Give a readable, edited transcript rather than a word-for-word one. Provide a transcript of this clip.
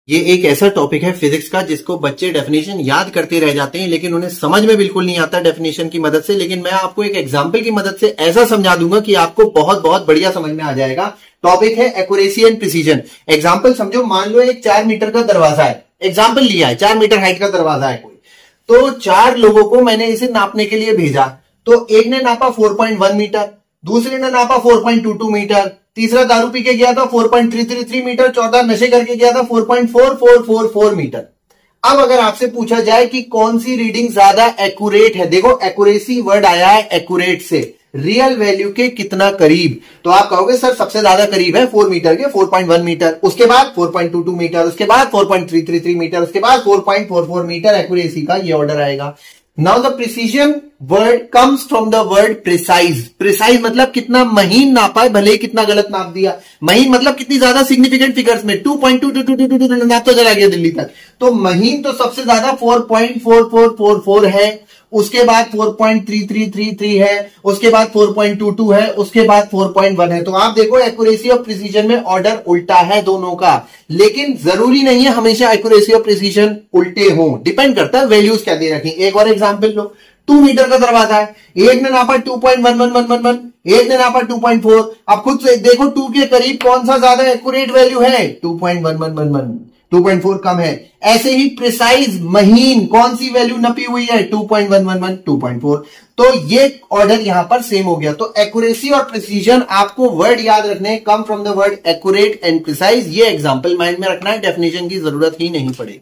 ये एक ऐसा टॉपिक है फिजिक्स का जिसको बच्चे डेफिनेशन याद करते रह जाते हैं लेकिन उन्हें समझ में बिल्कुल नहीं आता डेफिनेशन की मदद से। लेकिन मैं आपको एक एग्जांपल की मदद से ऐसा समझा दूंगा कि आपको बहुत बहुत बढ़िया समझ में आ जाएगा। टॉपिक है एक्यूरेसी एंड प्रिसीजन। एग्जांपल समझो, मान लो एक 4 मीटर का दरवाजा है, एग्जांपल लिया है 4 मीटर हाइट का दरवाजा है कोई, तो 4 लोगों को मैंने इसे नापने के लिए भेजा। तो एक ने नापा 4.1 मीटर, दूसरे ने नापा 4.22 मीटर, तीसरा दारू पी के गया था 4.333 मीटर, चौथा नशे करके गया था 4.4444 मीटर। अब अगर आपसे पूछा जाए कि कौन सी रीडिंग ज्यादा एक्यूरेट है, देखो एक्यूरेसी वर्ड आया है एक्यूरेट से, रियल वैल्यू के कितना करीब, तो आप कहोगे सर सबसे ज्यादा करीब है 4 मीटर के 4.1 मीटर, उसके बाद 4.22 मीटर, उसके बाद 4.333 मीटर, उसके बाद 4.44 मीटर एक्यूरेसी का ये ऑर्डर आएगा। Now the precision word comes from the word precise. Precise मतलब कितना महीन नापा है, भले ही कितना गलत नाप दिया। महीन मतलब कितनी ज्यादा सिग्निफिकेंट फिगर्स में 2.2222 नापता चला गया दिल्ली तक, तो महीन तो सबसे ज्यादा 4.4444 है, उसके बाद 4.3333 है, उसके बाद 4.22 है, उसके बाद 4.1 है। तो आप देखो एक्यूरेसी और प्रिसीजन में ऑर्डर उल्टा है दोनों का, लेकिन जरूरी नहीं है हमेशा एक्यूरेसी और प्रिसीजन उल्टे हो, डिपेंड करता है वैल्यूज क्या दे रखी। एक और एग्जांपल लो, 2 मीटर का दरवाजा है, एक ने नापा 2.1111, एक ने नापा 2.4। अब खुद से देखो 2 के करीब कौन सा ज्यादा एक्यूरेट वैल्यू है, 2.1111, 2.4 कम है। ऐसे ही प्रिसाइज महीन कौन सी वैल्यू नपी हुई है, 2.111, 2.4। तो ये ऑर्डर यहां पर सेम हो गया। तो एक्यूरेसी और प्रिसीजन आपको वर्ड याद रखने, come from the word accurate and precise. ये एग्जांपल माइंड में रखना है, डेफिनेशन की जरूरत ही नहीं पड़ेगी।